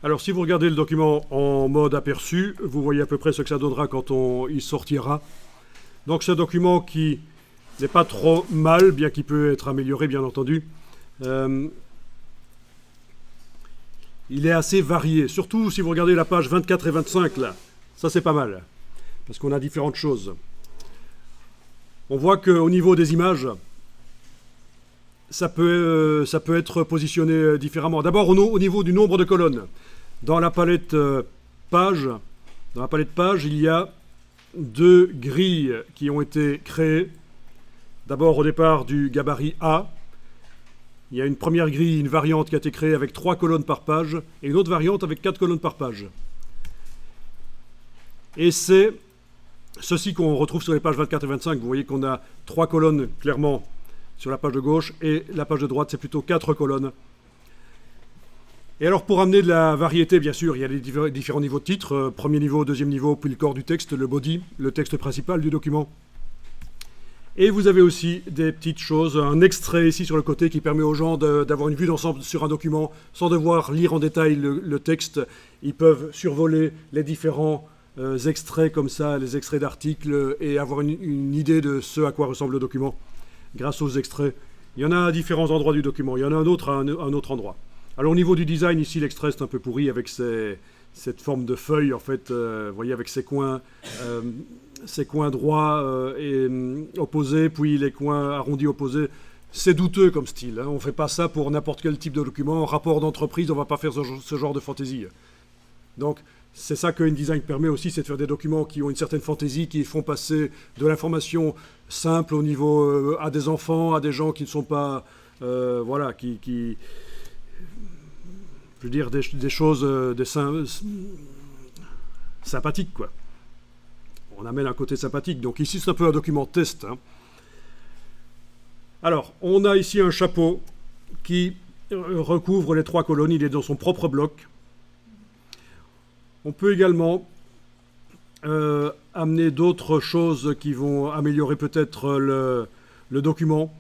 Alors, si vous regardez le document en mode aperçu, vous voyez à peu près ce que ça donnera quand il sortira. Donc, ce document qui n'est pas trop mal, bien qu'il peut être amélioré, bien entendu. Il est assez varié, surtout si vous regardez la page 24 et 25, là. Ça, c'est pas mal, parce qu'on a différentes choses. On voit qu'au niveau des images, ça peut être positionné différemment. D'abord, au niveau du nombre de colonnes. Dans la palette page, il y a deux grilles qui ont été créées. D'abord, au départ du gabarit A, il y a une première grille, une variante qui a été créée avec 3 colonnes par page, et une autre variante avec 4 colonnes par page. Et c'est ceci qu'on retrouve sur les pages 24 et 25. Vous voyez qu'on a 3 colonnes clairement sur la page de gauche, et la page de droite, c'est plutôt 4 colonnes. Et alors, pour amener de la variété, bien sûr, il y a les différents niveaux de titres. Premier niveau, deuxième niveau, puis le corps du texte, le body, le texte principal du document. Et vous avez aussi des petites choses, un extrait ici sur le côté qui permet aux gens d'avoir une vue d'ensemble sur un document sans devoir lire en détail le texte. Ils peuvent survoler les différents extraits comme ça, les extraits d'articles, et avoir une idée de ce à quoi ressemble le document grâce aux extraits. Il y en a à différents endroits du document, il y en a un autre à un autre endroit. Alors au niveau du design, ici l'extrait c'est un peu pourri avec cette forme de feuille, en fait, vous voyez, avec ses coins droits et opposés, puis les coins arrondis opposés. C'est douteux comme style, hein. On ne fait pas ça pour n'importe quel type de document. En rapport d'entreprise, on ne va pas faire ce genre de fantaisie. Donc c'est ça que InDesign permet aussi, c'est de faire des documents qui ont une certaine fantaisie, qui font passer de l'information simple au niveau à des enfants, à des gens qui ne sont pas... voilà, je veux dire, des choses sympathiques, quoi. On amène un côté sympathique. Donc ici, c'est un peu un document test, hein. Alors, on a ici un chapeau qui recouvre les 3 colonnes. Il est dans son propre bloc. On peut également amener d'autres choses qui vont améliorer peut-être le document.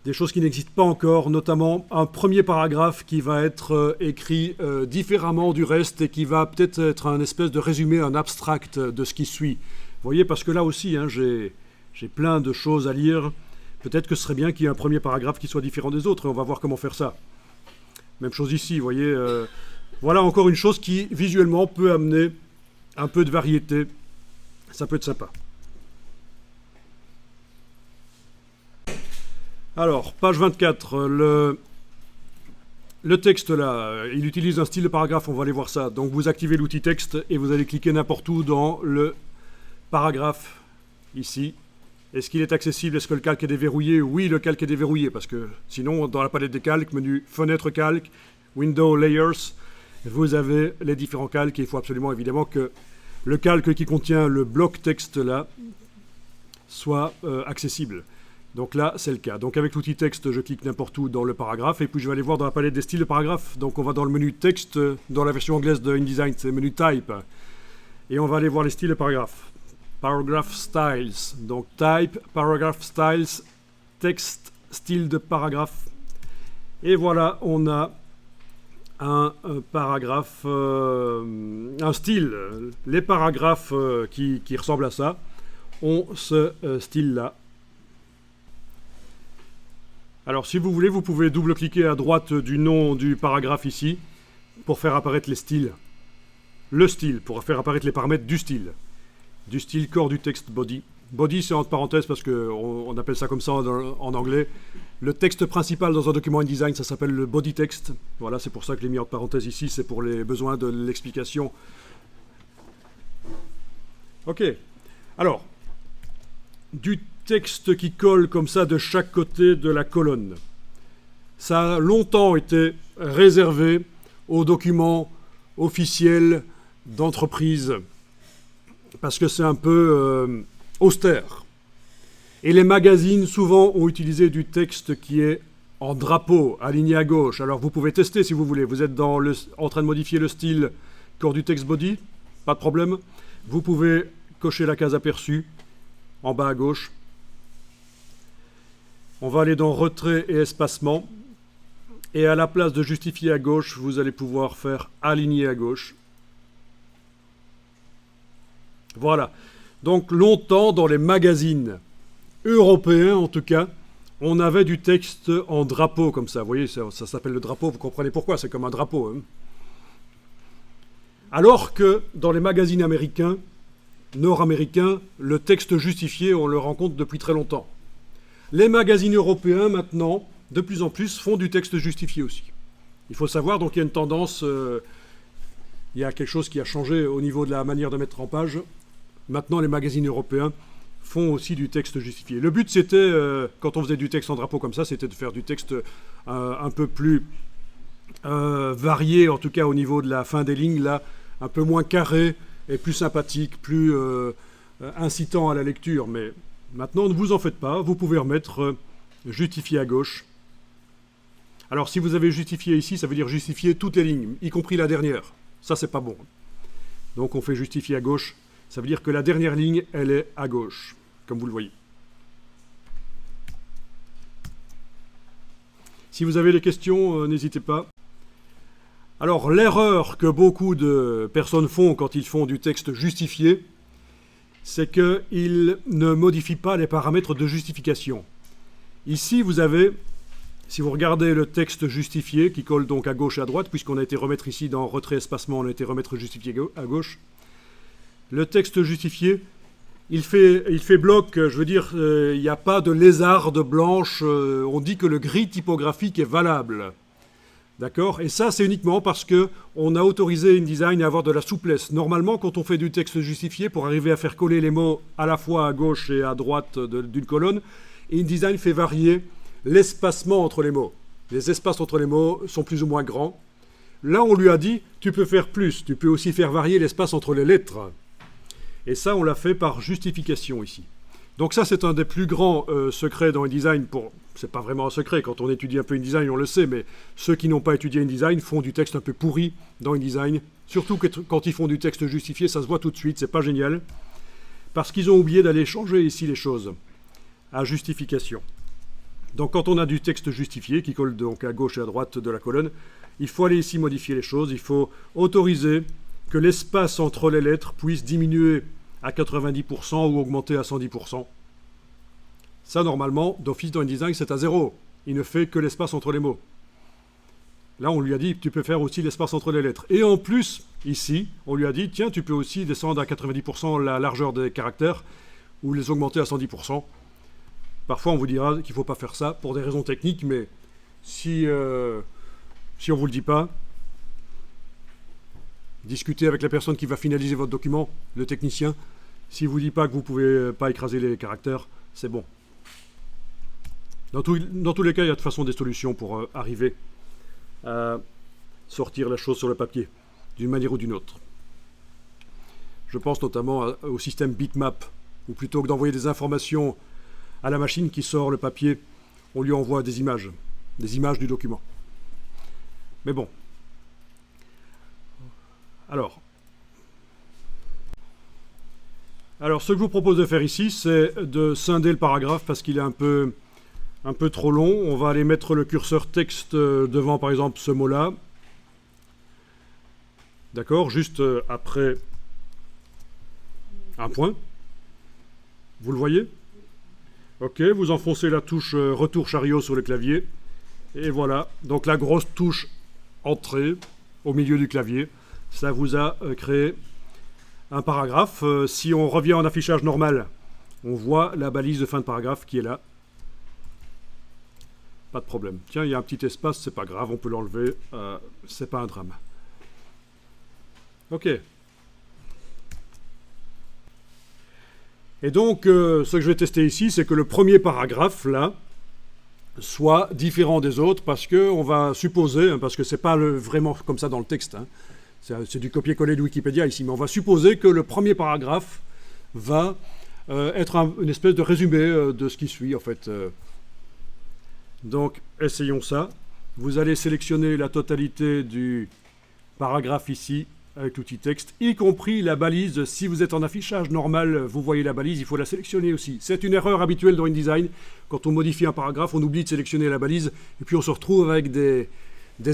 Des choses qui n'existent pas encore, notamment un premier paragraphe qui va être écrit différemment du reste et qui va peut-être être un espèce de résumé, un abstract de ce qui suit. Vous voyez, parce que là aussi, hein, j'ai plein de choses à lire. Peut-être que ce serait bien qu'il y ait un premier paragraphe qui soit différent des autres, et on va voir comment faire ça. Même chose ici, vous voyez. Voilà encore une chose qui, visuellement, peut amener un peu de variété. Ça peut être sympa. Alors, page 24, le texte là, il utilise un style de paragraphe, on va aller voir ça. Donc vous activez l'outil texte et vous allez cliquer n'importe où dans le paragraphe, ici. Est-ce qu'il est accessible? Est-ce que le calque est déverrouillé? Oui, le calque est déverrouillé, parce que sinon, dans la palette des calques, menu Fenêtre calque, Window Layers, vous avez les différents calques et il faut absolument évidemment que le calque qui contient le bloc texte là soit accessible. Donc là, c'est le cas. Donc avec l'outil texte, je clique n'importe où dans le paragraphe et puis je vais aller voir dans la palette des styles de paragraphe. Donc on va dans le menu texte, dans la version anglaise de InDesign, c'est le menu type. Et on va aller voir les styles de paragraphe. Paragraph styles. Donc type, paragraph styles, texte, style de paragraphe. Et voilà, on a un paragraphe, un style. Les paragraphes qui ressemblent à ça ont ce style-là. Alors, si vous voulez, vous pouvez double-cliquer à droite du nom du paragraphe ici pour faire apparaître les styles. Le style, pour faire apparaître les paramètres du style. Du style corps du texte body. Body, c'est entre parenthèses parce qu'on appelle ça comme ça en anglais. Le texte principal dans un document InDesign, ça s'appelle le body text. Voilà, c'est pour ça que je l'ai mis entre parenthèses ici, c'est pour les besoins de l'explication. Ok. Alors, du texte qui colle comme ça de chaque côté de la colonne. Ça a longtemps été réservé aux documents officiels d'entreprise parce que c'est un peu austère. Et les magazines souvent ont utilisé du texte qui est en drapeau, aligné à gauche. Alors vous pouvez tester si vous voulez. Vous êtes en train de modifier le style corps du texte body, pas de problème. Vous pouvez cocher la case aperçue en bas à gauche. On va aller dans retrait et espacement. Et à la place de justifier à gauche, vous allez pouvoir faire aligner à gauche. Voilà. Donc longtemps, dans les magazines européens en tout cas, on avait du texte en drapeau comme ça. Vous voyez, ça s'appelle le drapeau, vous comprenez pourquoi, c'est comme un drapeau. Hein. Alors que dans les magazines américains, nord-américains, le texte justifié, on le rencontre depuis très longtemps. Les magazines européens, maintenant, de plus en plus, font du texte justifié aussi. Il faut savoir, donc il y a une tendance, il y a quelque chose qui a changé au niveau de la manière de mettre en page. Maintenant, les magazines européens font aussi du texte justifié. Le but, c'était, quand on faisait du texte en drapeau comme ça, c'était de faire du texte un peu plus varié, en tout cas au niveau de la fin des lignes, là, un peu moins carré et plus sympathique, plus incitant à la lecture. Mais maintenant, ne vous en faites pas, vous pouvez remettre justifié à gauche. Alors, si vous avez justifié ici, ça veut dire justifier toutes les lignes, y compris la dernière. Ça, c'est pas bon. Donc, on fait justifier à gauche. Ça veut dire que la dernière ligne, elle est à gauche, comme vous le voyez. Si vous avez des questions, n'hésitez pas. Alors, l'erreur que beaucoup de personnes font quand ils font du texte justifié, c'est qu'ils ne modifient pas les paramètres de justification. Ici, vous avez, si vous regardez le texte justifié, qui colle donc à gauche et à droite, puisqu'on a été remettre ici dans retrait espacement, on a été remettre justifié à gauche, le texte justifié, il fait bloc, je veux dire, il n'y a pas de lézarde blanche, on dit que le gris typographique est valable. D'accord? Et ça, c'est uniquement parce qu'on a autorisé InDesign à avoir de la souplesse. Normalement, quand on fait du texte justifié, pour arriver à faire coller les mots à la fois à gauche et à droite d'une colonne, InDesign fait varier l'espacement entre les mots. Les espaces entre les mots sont plus ou moins grands. Là, on lui a dit, tu peux faire plus, tu peux aussi faire varier l'espace entre les lettres. Et ça, on l'a fait par justification ici. Donc ça, c'est un des plus grands secrets dans InDesign. C'est pas vraiment un secret, quand on étudie un peu InDesign, on le sait, mais ceux qui n'ont pas étudié InDesign font du texte un peu pourri dans InDesign. Surtout que quand ils font du texte justifié, ça se voit tout de suite, c'est pas génial. Parce qu'ils ont oublié d'aller changer ici les choses à justification. Donc quand on a du texte justifié, qui colle donc à gauche et à droite de la colonne, il faut aller ici modifier les choses, il faut autoriser que l'espace entre les lettres puisse diminuer à 90% ou augmenter à 110%. Ça, normalement, d'office dans InDesign, c'est à 0. Il ne fait que l'espace entre les mots. Là, on lui a dit, tu peux faire aussi l'espace entre les lettres. Et en plus, ici, on lui a dit, tiens, tu peux aussi descendre à 90% la largeur des caractères ou les augmenter à 110%. Parfois, on vous dira qu'il ne faut pas faire ça pour des raisons techniques, mais si on ne vous le dit pas, discutez avec la personne qui va finaliser votre document, le technicien. S'il ne vous dit pas que vous ne pouvez pas écraser les caractères, c'est bon. Dans tous les cas, il y a de toute façon des solutions pour arriver à sortir la chose sur le papier, d'une manière ou d'une autre. Je pense notamment au système bitmap, où plutôt que d'envoyer des informations à la machine qui sort le papier, on lui envoie des images du document. Mais bon. Alors, ce que je vous propose de faire ici, c'est de scinder le paragraphe parce qu'il est un peu trop long. On va aller mettre le curseur texte devant, par exemple, ce mot-là. D'accord? Juste après un point. Vous le voyez? Ok, vous enfoncez la touche retour chariot sur le clavier. Et voilà. Donc la grosse touche entrée au milieu du clavier. Ça vous a créé un paragraphe. Si on revient en affichage normal, on voit la balise de fin de paragraphe qui est là. Pas de problème. Tiens, il y a un petit espace, c'est pas grave, on peut l'enlever. C'est pas un drame. Ok. Et donc, ce que je vais tester ici, c'est que le premier paragraphe, là, soit différent des autres, parce qu'on va supposer, parce que c'est pas vraiment comme ça dans le texte, hein, c'est du copier-coller de Wikipédia ici, mais on va supposer que le premier paragraphe va être une espèce de résumé de ce qui suit, en fait. Donc, essayons ça. Vous allez sélectionner la totalité du paragraphe ici, avec l'outil texte, y compris la balise. Si vous êtes en affichage normal, vous voyez la balise, il faut la sélectionner aussi. C'est une erreur habituelle dans InDesign. Quand on modifie un paragraphe, on oublie de sélectionner la balise, et puis on se retrouve avec des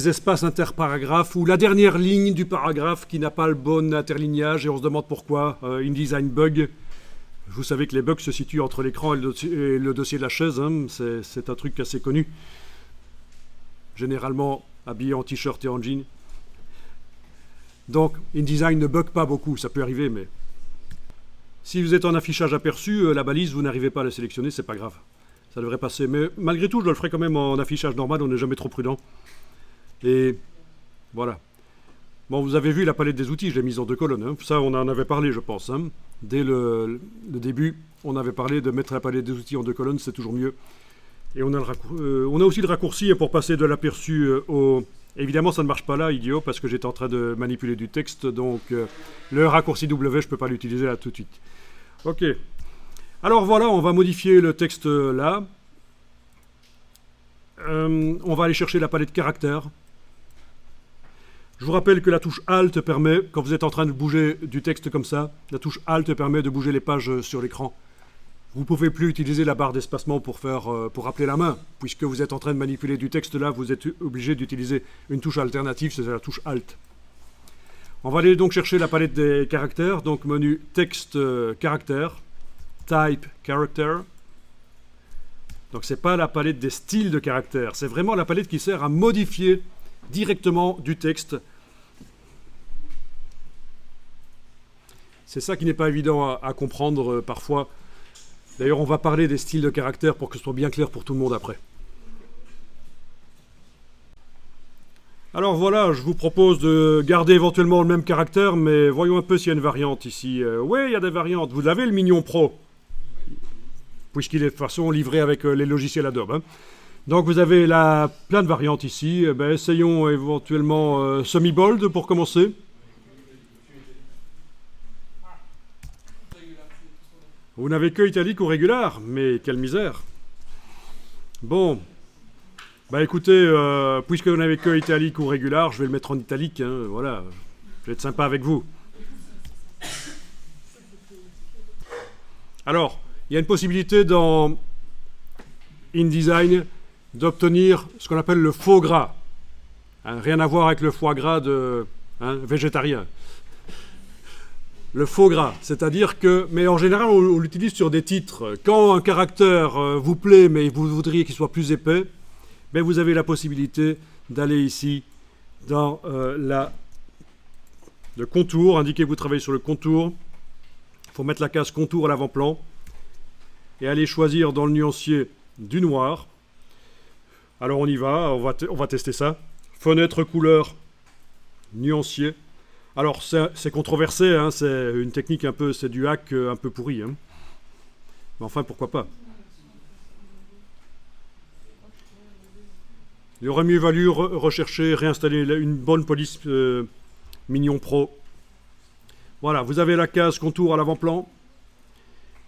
espaces interparagraphes ou la dernière ligne du paragraphe qui n'a pas le bon interlignage, et on se demande pourquoi. InDesign bug. Vous savez que les bugs se situent entre l'écran et le dossier de la chaise, hein. C'est un truc assez connu. Généralement habillé en t-shirt et en jean. Donc, InDesign ne bug pas beaucoup, ça peut arriver, mais si vous êtes en affichage aperçu, la balise, vous n'arrivez pas à la sélectionner, c'est pas grave. Ça devrait passer. Mais malgré tout, je le ferai quand même en affichage normal, on n'est jamais trop prudent. Et voilà. Bon, vous avez vu la palette des outils, je l'ai mise en 2 colonnes. Hein. Ça, on en avait parlé, je pense. Hein. Dès le début, on avait parlé de mettre la palette des outils en 2 colonnes, c'est toujours mieux. Et on a aussi le raccourci pour passer de l'aperçu au... Évidemment, ça ne marche pas là, idiot, parce que j'étais en train de manipuler du texte, donc le raccourci W, je ne peux pas l'utiliser là tout de suite. Ok. Alors voilà, on va modifier le texte là. On va aller chercher la palette caractères. Je vous rappelle que la touche Alt permet, quand vous êtes en train de bouger du texte comme ça, la touche Alt permet de bouger les pages sur l'écran. Vous ne pouvez plus utiliser la barre d'espacement pour rappeler la main. Puisque vous êtes en train de manipuler du texte là, vous êtes obligé d'utiliser une touche alternative, c'est la touche Alt. On va aller donc chercher la palette des caractères, donc menu texte caractère, type character. Donc c'est pas la palette des styles de caractères, c'est vraiment la palette qui sert à modifier directement du texte. C'est ça qui n'est pas évident à comprendre parfois. D'ailleurs, on va parler des styles de caractère pour que ce soit bien clair pour tout le monde après. Alors voilà, je vous propose de garder éventuellement le même caractère, mais voyons un peu s'il y a une variante ici. Oui, il y a des variantes. Vous avez le Mignon Pro, puisqu'il est de toute façon livré avec les logiciels Adobe. Hein. Donc vous avez plein de variantes ici. Essayons éventuellement semi-bold pour commencer. Vous n'avez que italique ou régular, mais quelle misère. Bon, écoutez, puisque vous n'avez que italique ou régular, je vais le mettre en italique, hein, voilà, je vais être sympa avec vous. Alors, il y a une possibilité dans InDesign d'obtenir ce qu'on appelle le faux gras. Hein, rien à voir avec le foie gras végétarien. Le faux gras, c'est-à-dire que, mais en général on l'utilise sur des titres. Quand un caractère vous plaît mais vous voudriez qu'il soit plus épais, vous avez la possibilité d'aller ici dans le contour, indiquer que vous travaillez sur le contour. Il faut mettre la case contour à l'avant-plan et aller choisir dans le nuancier du noir. Alors on y va, on va tester ça. Fenêtre couleur, nuancier. Alors, c'est controversé, hein, c'est une technique c'est du hack un peu pourri. Hein. Mais enfin, pourquoi pas. Il aurait mieux valu rechercher, réinstaller une bonne police Mignon Pro. Voilà, vous avez la case contour à l'avant-plan.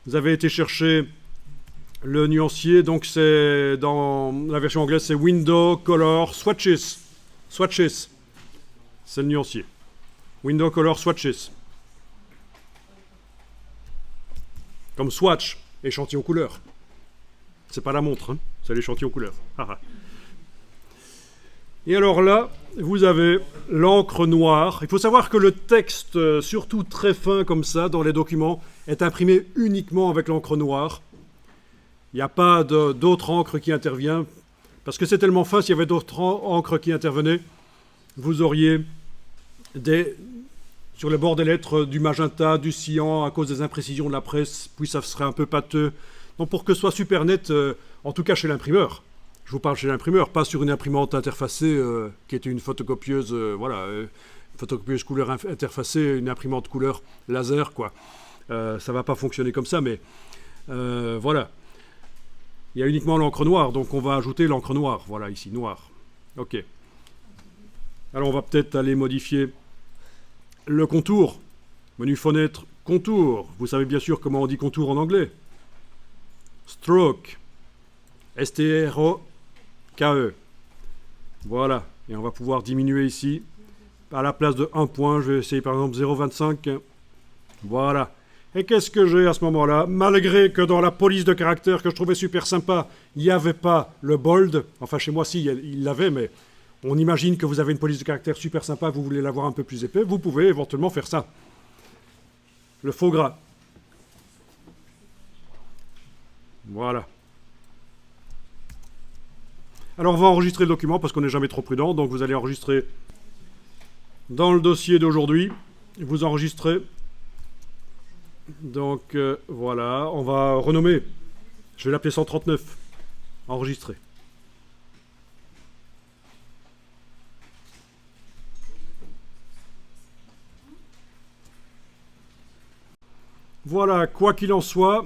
Vous avez été chercher le nuancier, donc c'est dans la version anglaise, c'est Window, Color, Swatches. Swatches, c'est le nuancier. Window Color Swatches. Comme swatch, échantillon couleur. C'est pas la montre, hein, c'est l'échantillon couleur. Et alors là, vous avez l'encre noire. Il faut savoir que le texte, surtout très fin comme ça, dans les documents, est imprimé uniquement avec l'encre noire. Il n'y a pas d'autre encre qui intervient. Parce que c'est tellement fin, s'il y avait d'autres encres qui intervenaient, vous auriez sur les bords des lettres du magenta, du cyan, à cause des imprécisions de la presse, puis ça serait un peu pâteux. Donc pour que ce soit super net, en tout cas chez l'imprimeur, je vous parle chez l'imprimeur, pas sur une imprimante interfacée qui est une photocopieuse, photocopieuse couleur interfacée, une imprimante couleur laser, quoi. Ça va pas fonctionner comme ça, mais voilà. Il y a uniquement l'encre noire, donc on va ajouter l'encre noire, voilà, ici, noir. Ok. Alors on va peut-être aller modifier le contour. Menu fenêtre, contour. Vous savez bien sûr comment on dit contour en anglais. Stroke. S-T-R-O-K-E. Voilà. Et on va pouvoir diminuer ici à la place de 1 point, je vais essayer par exemple 0,25. Voilà. Et qu'est-ce que j'ai à ce moment-là? Malgré que dans la police de caractère que je trouvais super sympa, il n'y avait pas le bold. Enfin, chez moi, si, il l'avait, mais on imagine que vous avez une police de caractère super sympa, vous voulez l'avoir un peu plus épais, vous pouvez éventuellement faire ça. Le faux gras. Voilà. Alors, on va enregistrer le document parce qu'on n'est jamais trop prudent. Donc, vous allez enregistrer dans le dossier d'aujourd'hui. Vous enregistrez. Donc, voilà. On va renommer. Je vais l'appeler 139. Enregistrer. Voilà. Quoi qu'il en soit,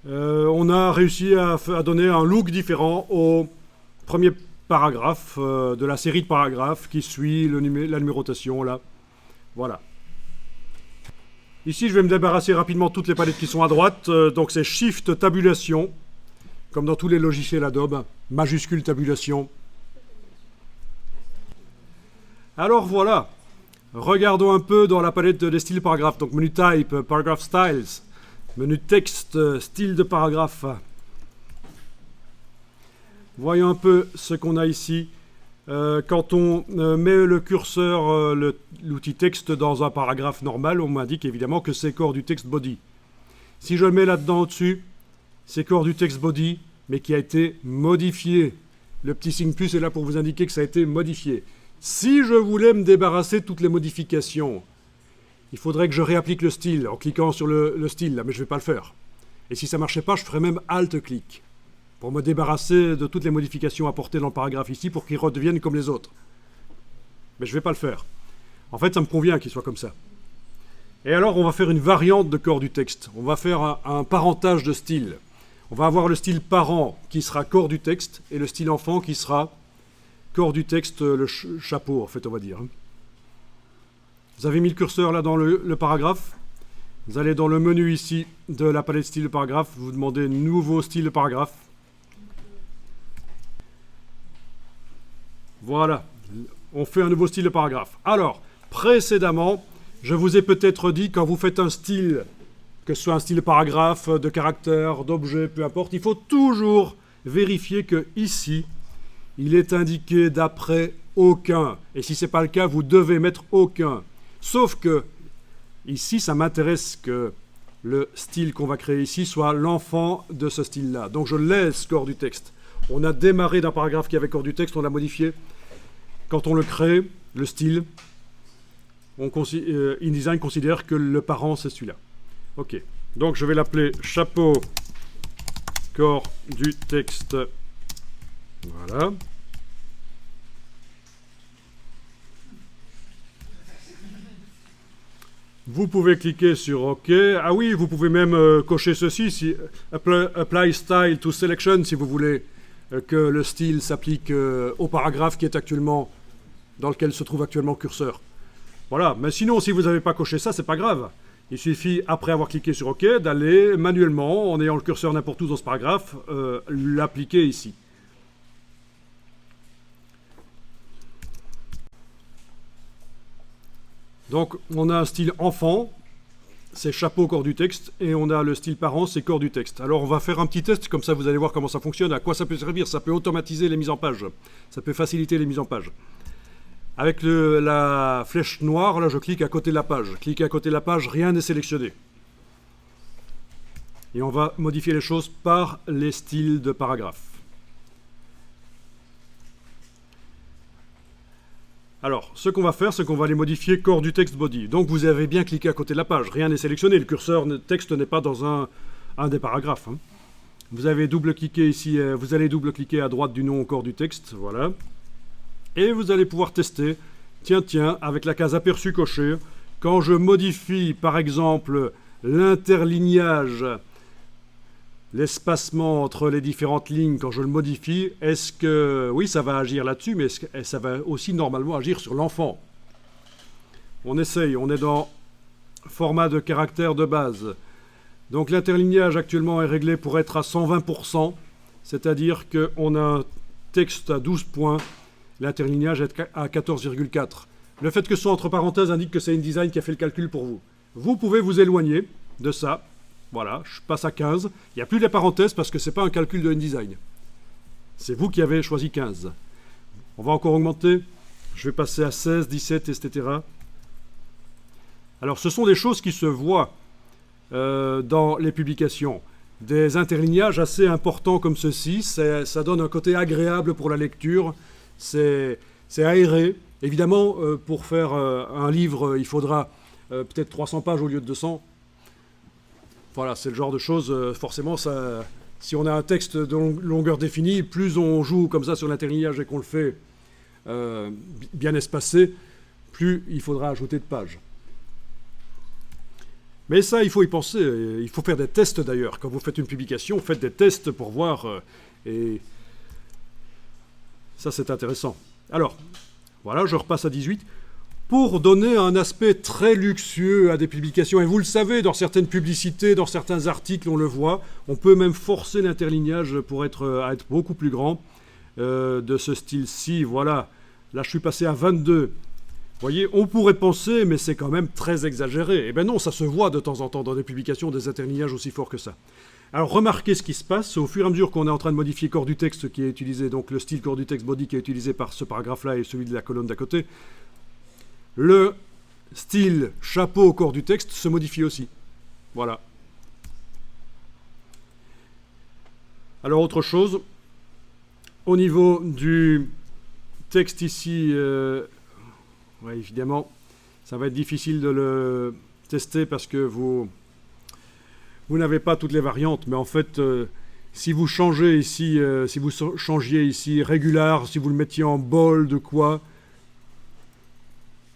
on a réussi à donner un look différent au premier paragraphe de la série de paragraphes qui suit la numérotation là. Voilà. Ici, je vais me débarrasser rapidement de toutes les palettes qui sont à droite. Donc c'est Shift Tabulation, comme dans tous les logiciels Adobe, majuscule tabulation. Alors voilà. Regardons un peu dans la palette des styles paragraphes. Donc menu Type, Paragraph Styles. Menu texte, style de paragraphe. Voyons un peu ce qu'on a ici. Quand on met le curseur, l'outil texte dans un paragraphe normal, on m'indique évidemment que c'est corps du text body. Si je le mets là-dedans au-dessus, c'est corps du text body, mais qui a été modifié. Le petit signe plus est là pour vous indiquer que ça a été modifié. Si je voulais me débarrasser de toutes les modifications, il faudrait que je réapplique le style en cliquant sur le style, là, mais je ne vais pas le faire. Et si ça ne marchait pas, je ferais même Alt-clic pour me débarrasser de toutes les modifications apportées dans le paragraphe ici pour qu'il redevienne comme les autres. Mais je ne vais pas le faire. En fait, ça me convient qu'il soit comme ça. Et alors, on va faire une variante de corps du texte. On va faire un parentage de style. On va avoir le style parent qui sera corps du texte et le style enfant qui sera corps du texte, le chapeau, en fait, on va dire. Vous avez mis le curseur là dans le paragraphe. Vous allez dans le menu ici de la palette style de paragraphe. Vous demandez nouveau style de paragraphe. Voilà. On fait un nouveau style de paragraphe. Alors, précédemment, je vous ai peut-être dit, quand vous faites un style, que ce soit un style de paragraphe, de caractère, d'objet, peu importe, il faut toujours vérifier que ici, il est indiqué d'après aucun. Et si ce n'est pas le cas, vous devez mettre aucun. Sauf que, ici, ça m'intéresse que le style qu'on va créer ici soit l'enfant de ce style-là. Donc je laisse corps du texte. On a démarré d'un paragraphe qui avait corps du texte, on l'a modifié. Quand on le crée, le style, InDesign considère que le parent, c'est celui-là. Ok. Donc je vais l'appeler chapeau corps du texte. Voilà. Vous pouvez cliquer sur OK. Ah oui, vous pouvez même cocher ceci, si, apply Style to Selection, si vous voulez que le style s'applique au paragraphe qui est actuellement, dans lequel se trouve actuellement le curseur. Voilà, mais sinon, si vous n'avez pas coché ça, c'est pas grave. Il suffit, après avoir cliqué sur OK, d'aller manuellement, en ayant le curseur n'importe où dans ce paragraphe, l'appliquer ici. Donc, on a un style enfant, c'est chapeau corps du texte, et on a le style parent, c'est corps du texte. Alors, on va faire un petit test, comme ça vous allez voir comment ça fonctionne, à quoi ça peut servir. Ça peut automatiser les mises en page, ça peut faciliter les mises en page. Avec la flèche noire, là, je clique à côté de la page. Cliquez à côté de la page, rien n'est sélectionné. Et on va modifier les choses par les styles de paragraphe. Alors, ce qu'on va faire, c'est qu'on va les modifier corps du texte body. Donc, vous avez bien cliqué à côté de la page. Rien n'est sélectionné. Le curseur texte n'est pas dans un des paragraphes. Hein. Vous avez double-cliqué ici. Vous allez double-cliquer à droite du nom au corps du texte. Voilà. Et vous allez pouvoir tester. Tiens, avec la case aperçu coché. Quand je modifie, par exemple, l'interlignage, l'espacement entre les différentes lignes, quand je le modifie, est-ce que, oui, ça va agir là-dessus, mais est-ce que ça va aussi normalement agir sur l'enfant? On essaye, on est dans format de caractère de base. Donc l'interlignage actuellement est réglé pour être à 120%, c'est-à-dire qu'on a un texte à 12 points, l'interlignage est à 14,4. Le fait que ce soit entre parenthèses indique que c'est InDesign qui a fait le calcul pour vous. Vous pouvez vous éloigner de ça. Voilà, je passe à 15. Il n'y a plus les parenthèses parce que ce n'est pas un calcul de InDesign. C'est vous qui avez choisi 15. On va encore augmenter. Je vais passer à 16, 17, etc. Alors, ce sont des choses qui se voient dans les publications. Des interlignages assez importants comme ceci, ça donne un côté agréable pour la lecture. C'est aéré. Évidemment, pour faire un livre, il faudra peut-être 300 pages au lieu de 200. Voilà, c'est le genre de choses, forcément, ça, si on a un texte de longueur définie, plus on joue comme ça sur l'interlignage et qu'on le fait bien espacé, plus il faudra ajouter de pages. Mais ça, il faut y penser. Il faut faire des tests d'ailleurs. Quand vous faites une publication, faites des tests pour voir. Et ça, c'est intéressant. Alors, voilà, je repasse à 18. Pour donner un aspect très luxueux à des publications, et vous le savez, dans certaines publicités, dans certains articles, on le voit, on peut même forcer l'interlignage pour à être beaucoup plus grand, de ce style-ci. Voilà, là, je suis passé à 22. Vous voyez, on pourrait penser, mais c'est quand même très exagéré. Eh bien non, ça se voit de temps en temps dans des publications, des interlignages aussi forts que ça. Alors remarquez ce qui se passe, au fur et à mesure qu'on est en train de modifier corps du texte qui est utilisé, donc le style corps du texte body qui est utilisé par ce paragraphe-là et celui de la colonne d'à côté, le style chapeau corps du texte se modifie aussi. Voilà. Alors autre chose, au niveau du texte ici, ouais, évidemment, ça va être difficile de le tester parce que vous n'avez pas toutes les variantes. Mais en fait, si vous changez ici, si vous changiez ici regular, si vous le mettiez en bold, quoi,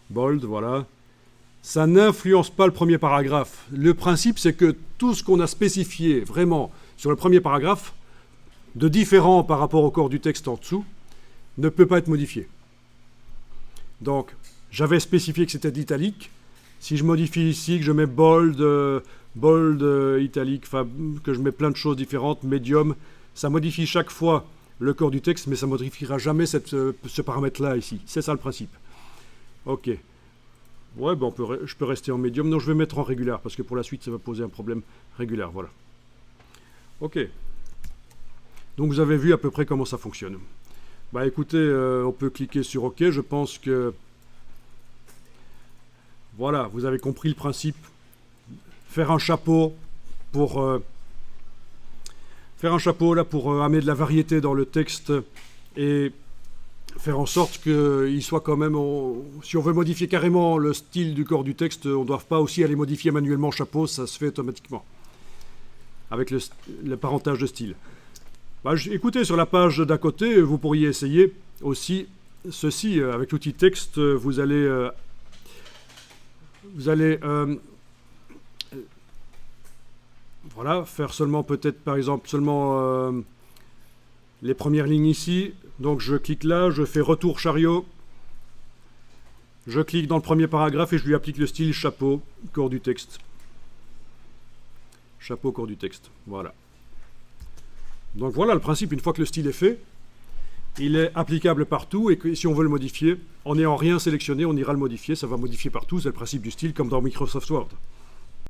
bold, voilà, ça n'influence pas le premier paragraphe. Le principe, c'est que tout ce qu'on a spécifié vraiment sur le premier paragraphe, de différent par rapport au corps du texte en dessous, ne peut pas être modifié. Donc, j'avais spécifié que c'était d'italique. Si je modifie ici, que je mets bold, italique, que je mets plein de choses différentes, medium, ça modifie chaque fois le corps du texte, mais ça ne modifiera jamais ce paramètre-là ici. C'est ça le principe. Ok. Ouais, ben je peux rester en medium. Non, je vais mettre en régulier, parce que pour la suite, ça va poser un problème régulier. Voilà. Ok. Donc, vous avez vu à peu près comment ça fonctionne. Bah écoutez, on peut cliquer sur OK. Je pense que voilà, vous avez compris le principe. Faire un chapeau pour amener de la variété dans le texte et faire en sorte qu'il soit quand même... si on veut modifier carrément le style du corps du texte, on ne doit pas aussi aller modifier manuellement chapeau, ça se fait automatiquement avec le parentage de style. Bah, écoutez, sur la page d'à côté, vous pourriez essayer aussi ceci. Avec l'outil texte, vous allez voilà, faire seulement peut-être par exemple seulement les premières lignes ici. Donc je clique là, je fais retour chariot. Je clique dans le premier paragraphe et je lui applique le style chapeau, corps du texte. Chapeau, corps du texte. Voilà. Donc voilà le principe, une fois que le style est fait, il est applicable partout et que si on veut le modifier, en n'ayant rien sélectionné, on ira le modifier, ça va modifier partout, c'est le principe du style comme dans Microsoft Word.